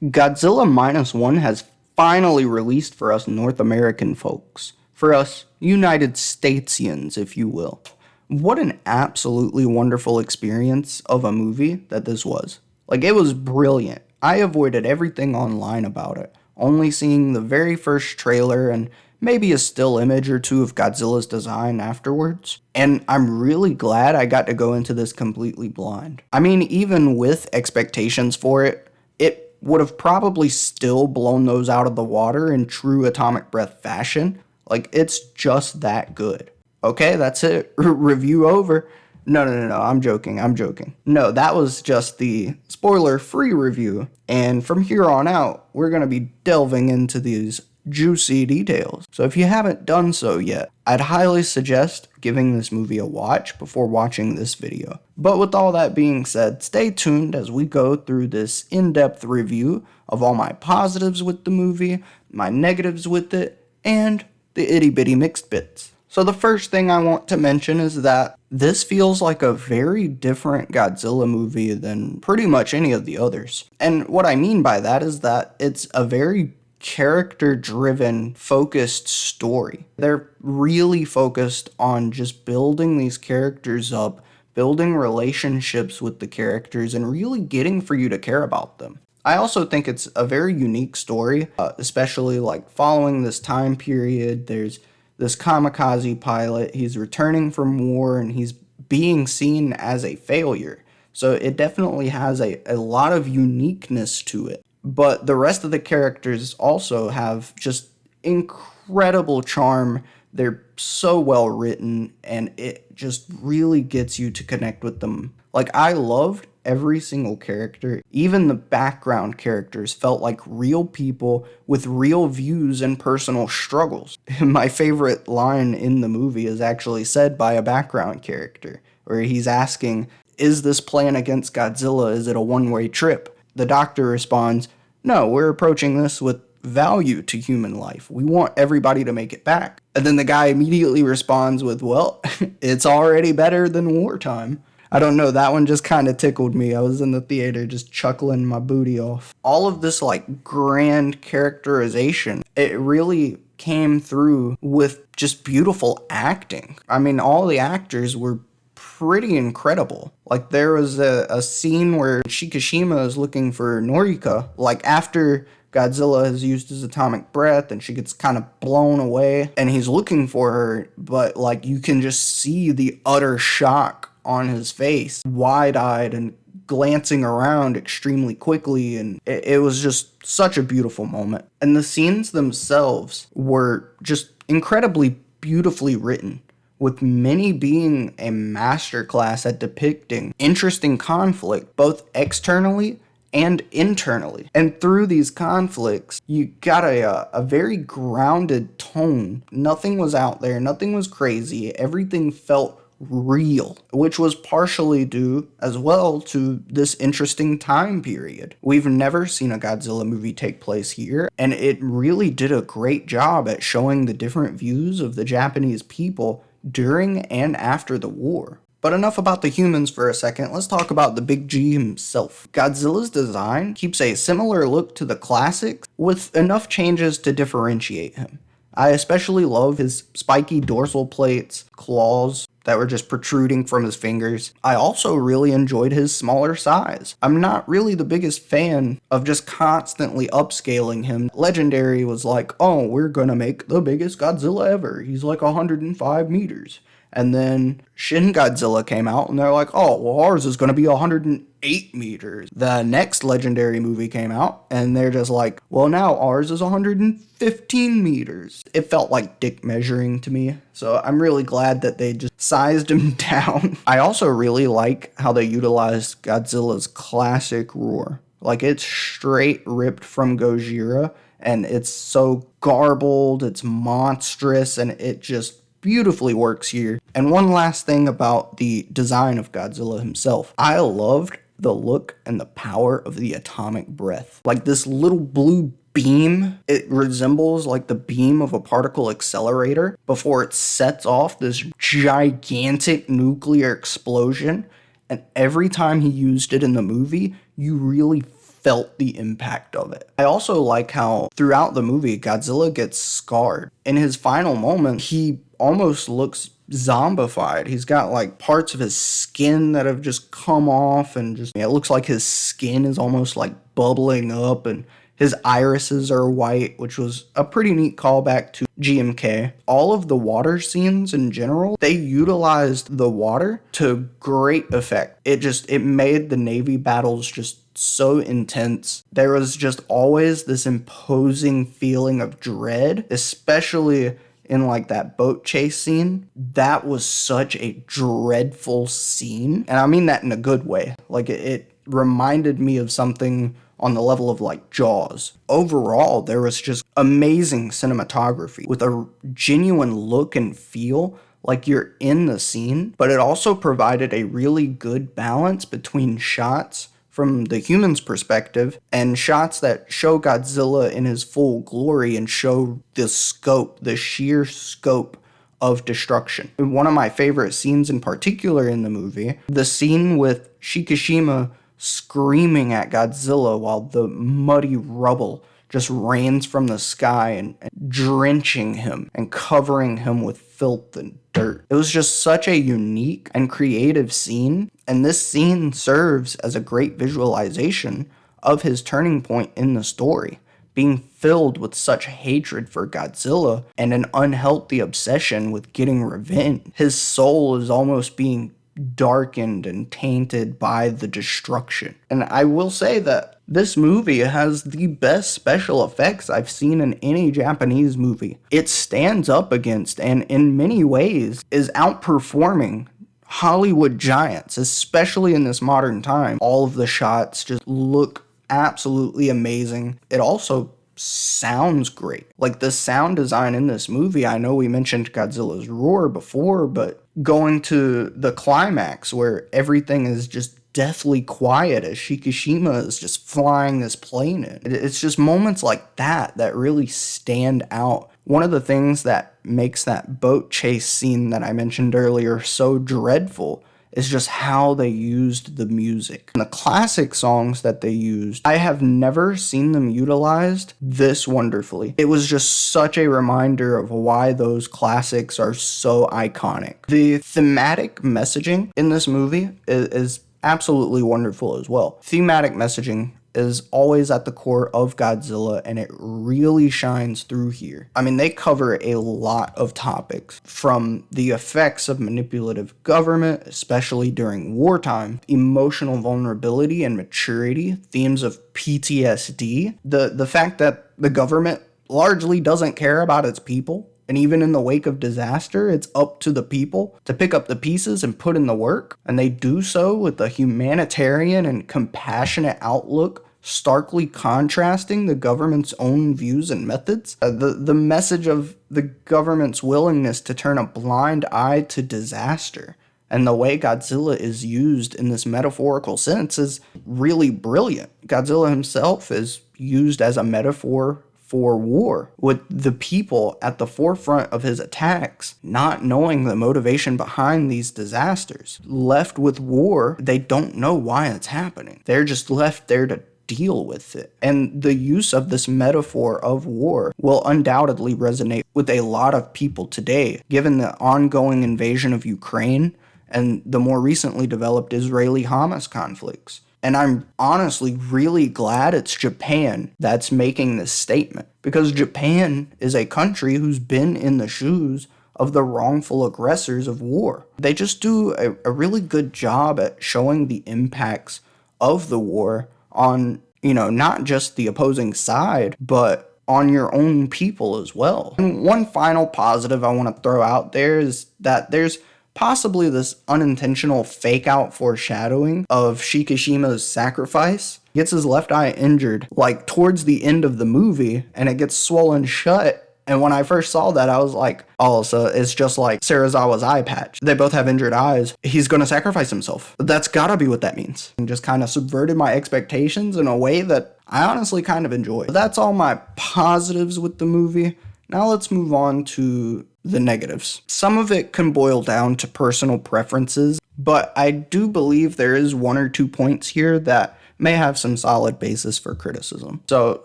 Godzilla Minus One has finally released for us North American folks. For us United Statesians, if you will. What an absolutely wonderful experience of a movie that this was. Like, it was brilliant. I avoided everything online about it, only seeing the very first trailer and maybe a still image or two of Godzilla's design afterwards. And I'm really glad I got to go into this completely blind. I mean, even with expectations for it, it would have probably still blown those out of the water in true atomic breath fashion. Like, it's just that good. Okay, that's it. Review over. No, I'm joking. No, that was just the spoiler-free review. And from here on out, we're going to be delving into these juicy details. So if you haven't done so yet, I'd highly suggest giving this movie a watch before watching this video. But with all that being said, stay tuned as we go through this in-depth review of all my positives with the movie, my negatives with it, and the itty-bitty mixed bits. So the first thing I want to mention is that this feels like a very different Godzilla movie than pretty much any of the others. And what I mean by that is that it's a very character-driven, focused story. They're really focused on just building these characters up, building relationships with the characters, and really getting for you to care about them. I also think it's a very unique story, especially like following this time period. There's this kamikaze pilot, he's returning from war and he's being seen as a failure. So it definitely has a lot of uniqueness to it. But the rest of the characters also have just incredible charm. They're so well written and it just really gets you to connect with them. Like, I loved every single character. Even the background characters felt like real people with real views and personal struggles. My favorite line in the movie is actually said by a background character, where he's asking, "Is this plan against Godzilla, is it a one-way trip?" The doctor responds, "No, we're approaching this with value to human life. We want everybody to make it back." And then the guy immediately responds with, "Well, it's already better than wartime." I don't know, that one just kind of tickled me. I was in the theater just chuckling my booty off. All of this like grand characterization, it really came through with just beautiful acting. I mean, all the actors were pretty incredible. Like, there was a scene where Shikishima is looking for Norika, like after Godzilla has used his atomic breath and she gets kind of blown away and he's looking for her, but like you can just see the utter shock on his face, wide-eyed and glancing around extremely quickly, and it was just such a beautiful moment. And the scenes themselves were just incredibly beautifully written, with many being a masterclass at depicting interesting conflict, both externally and internally. And through these conflicts, you got a very grounded tone. Nothing was out there, nothing was crazy, everything felt real, which was partially due as well to this interesting time period. We've never seen a Godzilla movie take place here, and it really did a great job at showing the different views of the Japanese people during and after the war. But enough about the humans for a second, let's talk about the Big G himself. Godzilla's design keeps a similar look to the classics, with enough changes to differentiate him. I especially love his spiky dorsal plates, claws that were just protruding from his fingers. I also really enjoyed his smaller size. I'm not really the biggest fan of just constantly upscaling him. Legendary was like, "Oh, we're gonna make the biggest Godzilla ever. He's like 105 meters. And then Shin Godzilla came out and they're like, "Oh, well, ours is going to be 108 meters. The next Legendary movie came out and they're just like, "Well, now ours is 115 meters. It felt like dick measuring to me. So I'm really glad that they just sized him down. I also really like how they utilized Godzilla's classic roar. Like, it's straight ripped from Gojira and it's so garbled, it's monstrous, and it just beautifully works here. And one last thing about the design of Godzilla himself. I loved the look and the power of the atomic breath. Like, this little blue beam, it resembles like the beam of a particle accelerator before it sets off this gigantic nuclear explosion. And every time he used it in the movie, you really felt the impact of it. I also like how throughout the movie, Godzilla gets scarred. In his final moment, he almost looks zombified. He's got like parts of his skin that have just come off, and just, it looks like his skin is almost like bubbling up, and his irises are white, which was a pretty neat callback to GMK. All of the water scenes in general, they utilized the water to great effect. It made the Navy battles just so intense. There was just always this imposing feeling of dread, especially in like that boat chase scene. That was such a dreadful scene. And I mean that in a good way. Like it reminded me of something on the level of like Jaws. Overall, there was just amazing cinematography with a genuine look and feel like you're in the scene, but it also provided a really good balance between shots from the human's perspective and shots that show Godzilla in his full glory and show the scope, the sheer scope of destruction. One of my favorite scenes in particular in the movie, the scene with Shikishima screaming at Godzilla while the muddy rubble just rains from the sky and drenching him and covering him with filth and dirt. It was just such a unique and creative scene, and this scene serves as a great visualization of his turning point in the story, being filled with such hatred for Godzilla and an unhealthy obsession with getting revenge. His soul is almost being darkened and tainted by the destruction. And I will say that this movie has the best special effects I've seen in any Japanese movie. It stands up against, and in many ways is outperforming, Hollywood giants, especially in this modern time. All of the shots just look absolutely amazing. It also sounds great. Like the sound design in this movie, I know we mentioned Godzilla's roar before, but going to the climax where everything is just deathly quiet as Shikishima is just flying this plane in. It's just moments like that that really stand out. One of the things that makes that boat chase scene that I mentioned earlier so dreadful is just how they used the music. And the classic songs that they used, I have never seen them utilized this wonderfully. It was just such a reminder of why those classics are so iconic. The thematic messaging in this movie is absolutely wonderful as well. Thematic messaging is always at the core of Godzilla, and it really shines through here. I mean, they cover a lot of topics, from the effects of manipulative government, especially during wartime, emotional vulnerability and maturity, themes of PTSD, the fact that the government largely doesn't care about its people. And even in the wake of disaster, it's up to the people to pick up the pieces and put in the work. And they do so with a humanitarian and compassionate outlook, starkly contrasting the government's own views and methods. The message of the government's willingness to turn a blind eye to disaster and the way Godzilla is used in this metaphorical sense is really brilliant. Godzilla himself is used as a metaphor for war, with the people at the forefront of his attacks not knowing the motivation behind these disasters. Left with war, they don't know why it's happening. They're just left there to deal with it. And the use of this metaphor of war will undoubtedly resonate with a lot of people today, given the ongoing invasion of Ukraine and the more recently developed Israeli-Hamas conflicts. And I'm honestly really glad it's Japan that's making this statement, because Japan is a country who's been in the shoes of the wrongful aggressors of war. They just do a really good job at showing the impacts of the war on, not just the opposing side, but on your own people as well. And one final positive I want to throw out there is that there's possibly this unintentional fake-out foreshadowing of Shikishima's sacrifice. He gets his left eye injured, like, towards the end of the movie, and it gets swollen shut. And when I first saw that, I was like, oh, so it's just like Serizawa's eye patch. They both have injured eyes. He's going to sacrifice himself. That's gotta be what that means. And just kind of subverted my expectations in a way that I honestly kind of enjoyed. That's all my positives with the movie. Now let's move on to the negatives. Some of it can boil down to personal preferences, but I do believe there is one or two points here that may have some solid basis for criticism. So,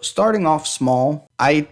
starting off small, I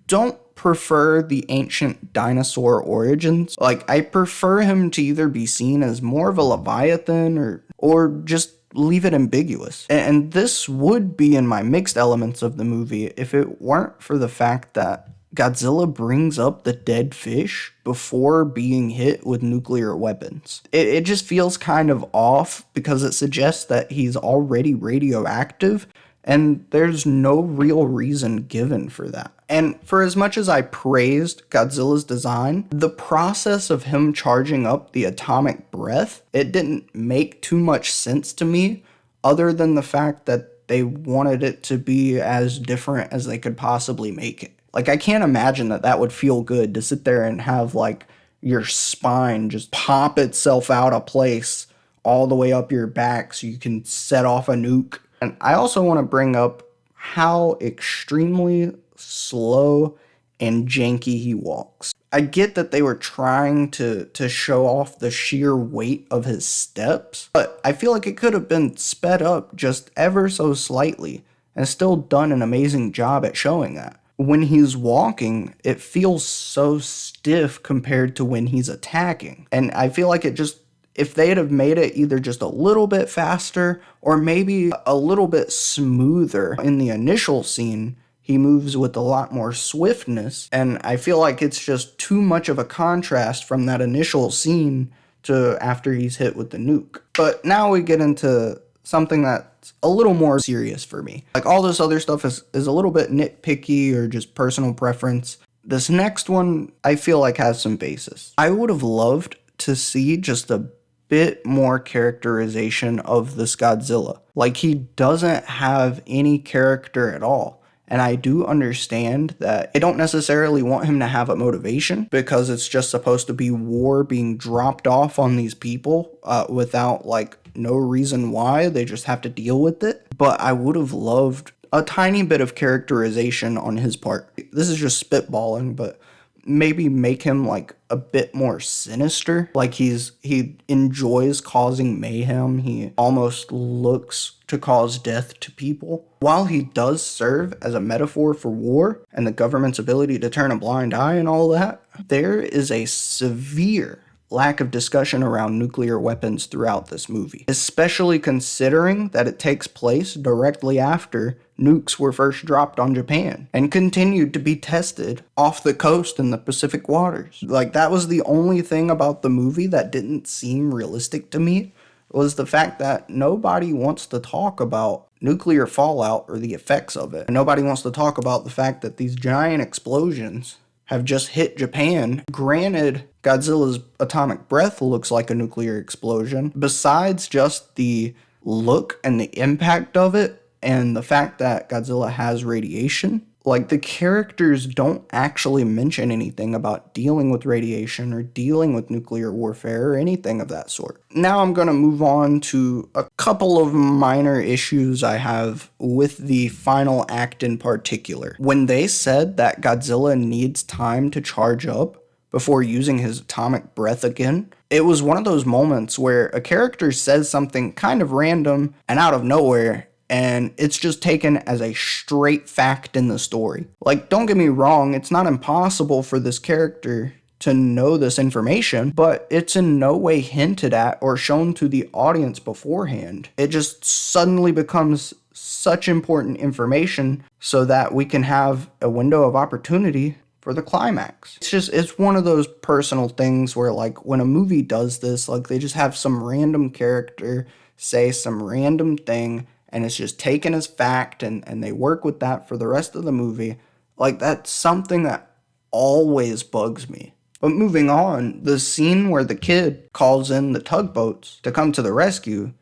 don't prefer the ancient dinosaur origins. Like, I prefer him to either be seen as more of a leviathan or just leave it ambiguous. And this would be in my mixed elements of the movie if it weren't for the fact that Godzilla brings up the dead fish before being hit with nuclear weapons. It just feels kind of off because it suggests that he's already radioactive, and there's no real reason given for that. And for as much as I praised Godzilla's design, the process of him charging up the atomic breath, it didn't make too much sense to me, other than the fact that they wanted it to be as different as they could possibly make it. Like, I can't imagine that that would feel good to sit there and have, like, your spine just pop itself out of place all the way up your back so you can set off a nuke. And I also want to bring up how extremely slow and janky he walks. I get that they were trying to show off the sheer weight of his steps, but I feel like it could have been sped up just ever so slightly and still done an amazing job at showing that. When he's walking, it feels so stiff compared to when he's attacking. And I feel like if they'd have made it either just a little bit faster or maybe a little bit smoother in the initial scene, he moves with a lot more swiftness. And I feel like it's just too much of a contrast from that initial scene to after he's hit with the nuke. But now we get into something that's a little more serious for me. Like, all this other stuff is a little bit nitpicky or just personal preference. This next one I feel like has some basis. I would have loved to see just a bit more characterization of this Godzilla. Like, he doesn't have any character at all. And I do understand that they don't necessarily want him to have a motivation because it's just supposed to be war being dropped off on these people without, like, no reason why. They just have to deal with it. But I would have loved a tiny bit of characterization on his part. This is just spitballing, but maybe make him like a bit more sinister. Like, he enjoys causing mayhem. He almost looks to cause death to people. While he does serve as a metaphor for war and the government's ability to turn a blind eye and all that, there is a severe lack of discussion around nuclear weapons throughout this movie, especially considering that it takes place directly after nukes were first dropped on Japan and continued to be tested off the coast in the Pacific waters. Like, that was the only thing about the movie that didn't seem realistic to me, was the fact that nobody wants to talk about nuclear fallout or the effects of it. And nobody wants to talk about the fact that these giant explosions have just hit Japan. Granted, Godzilla's atomic breath looks like a nuclear explosion. Besides just the look and the impact of it and the fact that Godzilla has radiation, like, the characters don't actually mention anything about dealing with radiation or dealing with nuclear warfare or anything of that sort. Now I'm going to move on to a couple of minor issues I have with the final act in particular. When they said that Godzilla needs time to charge up before using his atomic breath again, it was one of those moments where a character says something kind of random and out of nowhere, and it's just taken as a straight fact in the story. Like, don't get me wrong, it's not impossible for this character to know this information, but it's in no way hinted at or shown to the audience beforehand. It just suddenly becomes such important information so that we can have a window of opportunity for the climax. It's one of those personal things where, like, when a movie does this, like, they just have some random character say some random thing, and it's just taken as fact, and they work with that for the rest of the movie. Like, that's something that always bugs me. But moving on, the scene where the kid calls in the tugboats to come to the rescue,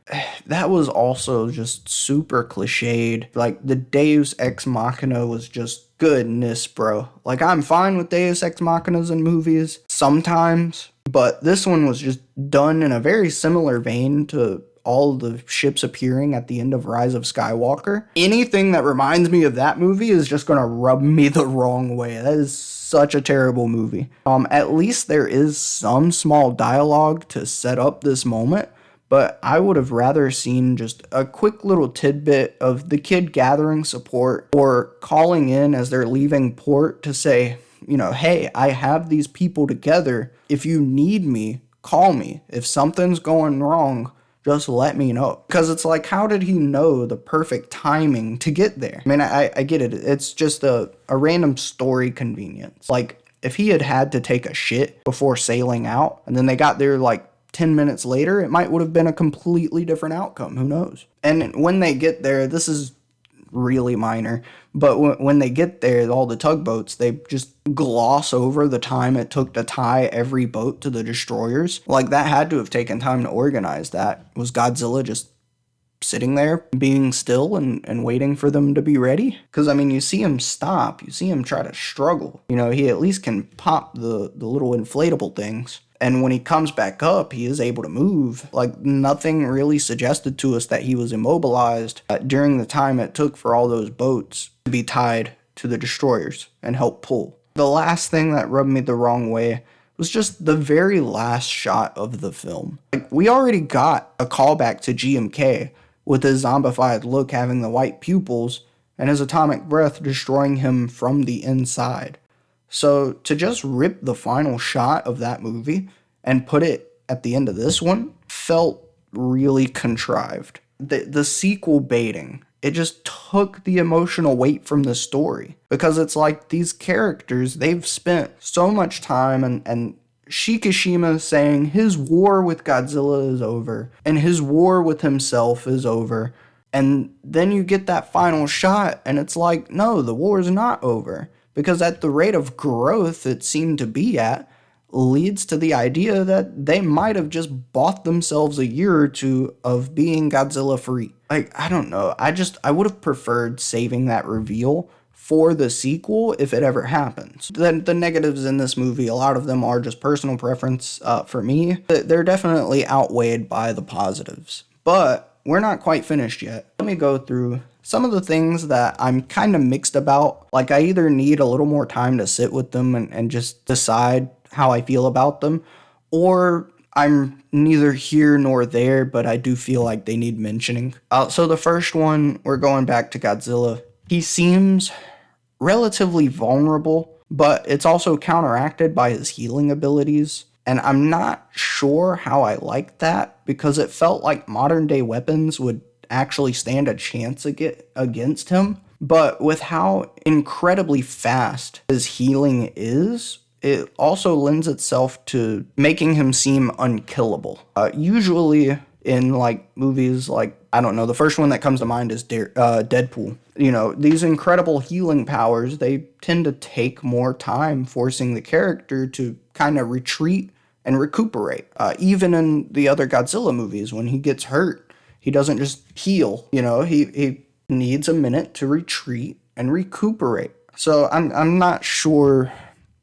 that was also just super cliched. Like, the Deus Ex Machina was just goodness, bro. Like, I'm fine with Deus Ex Machinas in movies sometimes, but this one was just done in a very similar vein to all the ships appearing at the end of Rise of Skywalker. Anything that reminds me of that movie is just gonna rub me the wrong way. That is such a terrible movie. At least there is some small dialogue to set up this moment, but I would have rather seen just a quick little tidbit of the kid gathering support or calling in as they're leaving port to say, hey, I have these people together. If you need me, call me. If something's going wrong, just let me know. Because it's like, how did he know the perfect timing to get there? I mean, I get it. It's just a random story convenience. Like, if he had to take a shit before sailing out, and then they got there like 10 minutes later, it might would have been a completely different outcome. Who knows? And when they get there, this is really minor, but when they get there, all the tugboats, they just gloss over the time it took to tie every boat to the destroyers. Like, that had to have taken time to organize that. Was Godzilla just sitting there being still and waiting for them to be ready? Because, I mean, you see him stop, you see him try to struggle. He at least can pop the little inflatable things. And when he comes back up, he is able to move. Like, nothing really suggested to us that he was immobilized during the time it took for all those boats to be tied to the destroyers and help pull. The last thing that rubbed me the wrong way was just the very last shot of the film. Like, we already got a callback to GMK with his zombified look having the white pupils and his atomic breath destroying him from the inside. So to just rip the final shot of that movie and put it at the end of this one felt really contrived. The sequel baiting, it just took the emotional weight from the story. Because it's like these characters, they've spent so much time and Shikishima saying his war with Godzilla is over and his war with himself is over. And then you get that final shot and it's like, no, the war is not over. Because at the rate of growth it seemed to be at, leads to the idea that they might have just bought themselves a year or two of being Godzilla free. Like, I don't know. I would have preferred saving that reveal for the sequel if it ever happens. The negatives in this movie, a lot of them are just personal preference for me. They're definitely outweighed by the positives. But we're not quite finished yet. Let me go through some of the things that I'm kind of mixed about. Like, I either need a little more time to sit with them and just decide how I feel about them, or I'm neither here nor there, but I do feel like they need mentioning. So the first one, we're going back to Godzilla. He seems relatively vulnerable, but it's also counteracted by his healing abilities. And I'm not sure how I like that, because it felt like modern day weapons would actually stand a chance against him. But with how incredibly fast his healing is, it also lends itself to making him seem unkillable. Usually in like movies like, I don't know, the first one that comes to mind is Deadpool. These incredible healing powers, they tend to take more time, forcing the character to kind of retreat and recuperate. Even in the other Godzilla movies, when he gets hurt, he doesn't just heal. He needs a minute to retreat and recuperate. So I'm not sure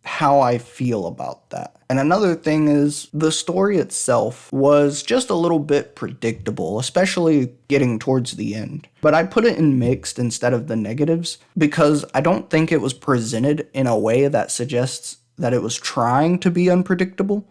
how I feel about that. And another thing is, the story itself was just a little bit predictable, especially getting towards the end. But I put it in mixed instead of the negatives, because I don't think it was presented in a way that suggests that it was trying to be unpredictable.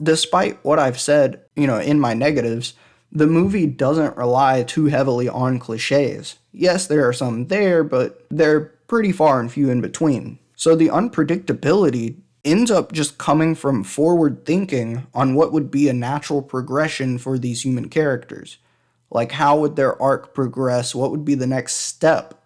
Despite what I've said, in my negatives, the movie doesn't rely too heavily on cliches. Yes, there are some there, but they're pretty far and few in between. So the unpredictability ends up just coming from forward thinking on what would be a natural progression for these human characters. Like, how would their arc progress? What would be the next step?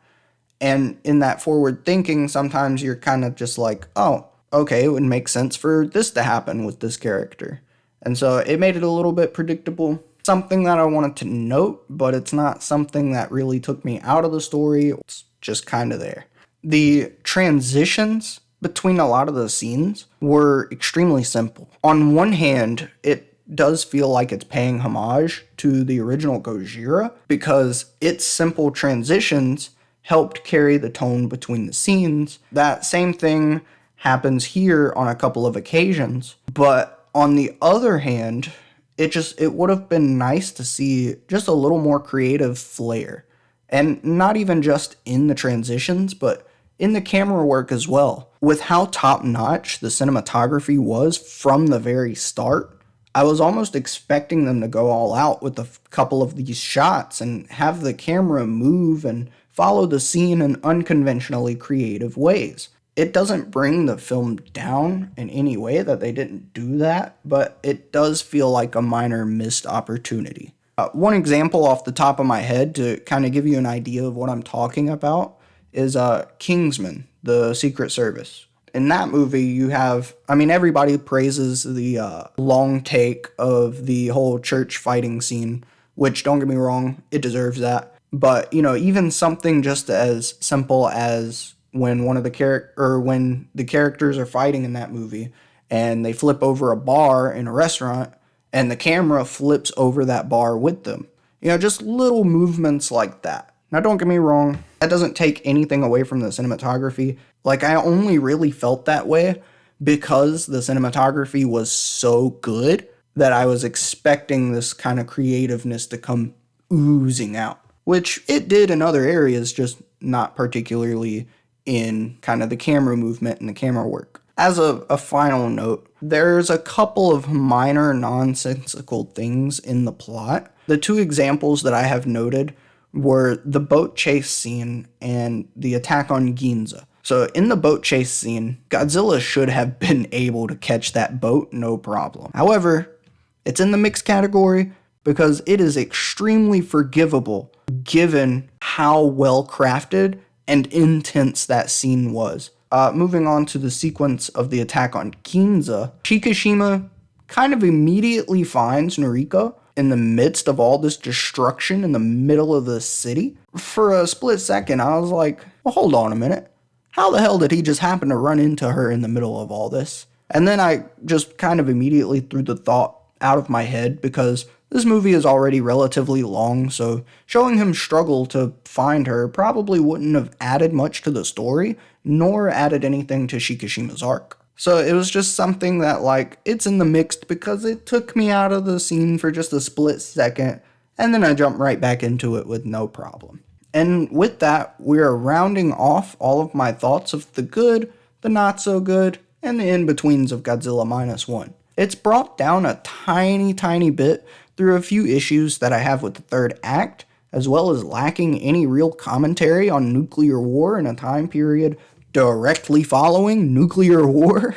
And in that forward thinking, sometimes you're kind of just like, oh, okay, it would make sense for this to happen with this character. And so it made it a little bit predictable. Something that I wanted to note, but it's not something that really took me out of the story. It's just kind of there. The transitions between a lot of the scenes were extremely simple. On one hand, it does feel like it's paying homage to the original Gojira, because its simple transitions helped carry the tone between the scenes. That same thing happens here on a couple of occasions, but on the other hand, it would have been nice to see just a little more creative flair. And not even just in the transitions, but in the camera work as well. With how top-notch the cinematography was from the very start, I was almost expecting them to go all out with a couple of these shots and have the camera move and follow the scene in unconventionally creative ways. It doesn't bring the film down in any way that they didn't do that, but it does feel like a minor missed opportunity. One example off the top of my head to kind of give you an idea of what I'm talking about is Kingsman, the Secret Service. In that movie, you have, I mean, everybody praises the long take of the whole church fighting scene, which, don't get me wrong, it deserves that. But, you know, even something just as simple as when when the characters are fighting in that movie and they flip over a bar in a restaurant and the camera flips over that bar with them. You know, just little movements like that. Now, don't get me wrong, that doesn't take anything away from the cinematography. Like, I only really felt that way because the cinematography was so good that I was expecting this kind of creativeness to come oozing out, which it did in other areas, just not particularly in kind of the camera movement and the camera work. As a final note, there's a couple of minor nonsensical things in the plot. The two examples that I have noted were the boat chase scene and the attack on Ginza. So in the boat chase scene, Godzilla should have been able to catch that boat no problem. However, it's in the mixed category because it is extremely forgivable given how well crafted and intense that scene was. Moving on to the sequence of the attack on Ginza, Shikishima kind of immediately finds Noriko in the midst of all this destruction in the middle of the city. For a split second, I was like, well, hold on a minute. How the hell did he just happen to run into her in the middle of all this? And then I just kind of immediately threw the thought out of my head because this movie is already relatively long, so showing him struggle to find her probably wouldn't have added much to the story, nor added anything to Shikishima's arc. So it was just something that, like, it's in the mixed because it took me out of the scene for just a split second, and then I jumped right back into it with no problem. And with that, we're rounding off all of my thoughts of the good, the not so good, and the in-betweens of Godzilla Minus One. It's brought down a tiny bit through a few issues that I have with the third act, as well as lacking any real commentary on nuclear war in a time period directly following nuclear war.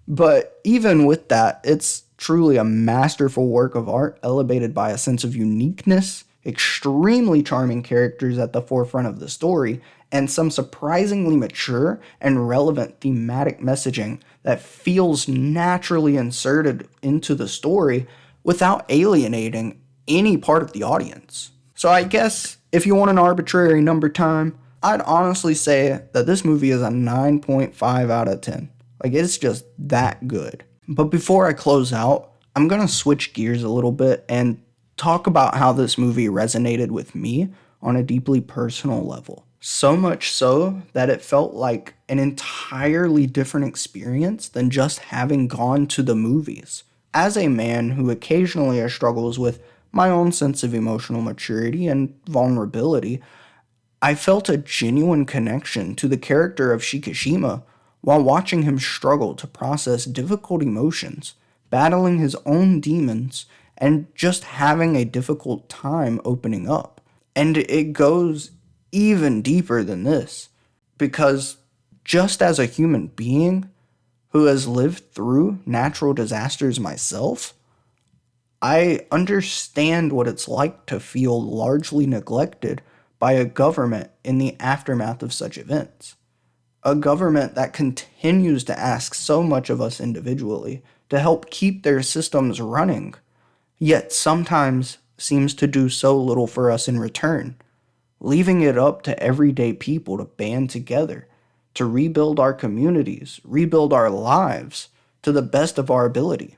But even with that, it's truly a masterful work of art, elevated by a sense of uniqueness, extremely charming characters at the forefront of the story, and some surprisingly mature and relevant thematic messaging that feels naturally inserted into the story without alienating any part of the audience. So I guess if you want an arbitrary number time, I'd honestly say that this movie is a 9.5 out of 10. Like, it's just that good. But before I close out, I'm gonna switch gears a little bit and talk about how this movie resonated with me on a deeply personal level. So much so that it felt like an entirely different experience than just having gone to the movies. As a man who occasionally struggles with my own sense of emotional maturity and vulnerability, I felt a genuine connection to the character of Shikishima while watching him struggle to process difficult emotions, battling his own demons, and just having a difficult time opening up. And it goes even deeper than this, because just as a human being who has lived through natural disasters myself, I understand what it's like to feel largely neglected by a government in the aftermath of such events. A government that continues to ask so much of us individually to help keep their systems running, yet sometimes seems to do so little for us in return, leaving it up to everyday people to band together, to rebuild our communities, rebuild our lives to the best of our ability.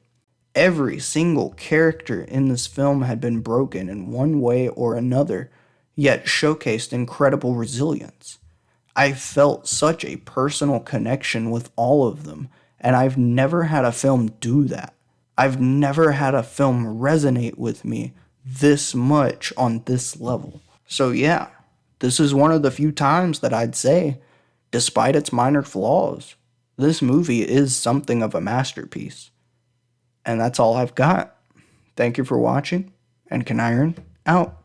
Every single character in this film had been broken in one way or another, yet showcased incredible resilience. I felt such a personal connection with all of them, and I've never had a film do that. I've never had a film resonate with me this much on this level. So yeah, this is one of the few times that I'd say, despite its minor flaws, this movie is something of a masterpiece. And that's all I've got. Thank you for watching, and Kenniron out.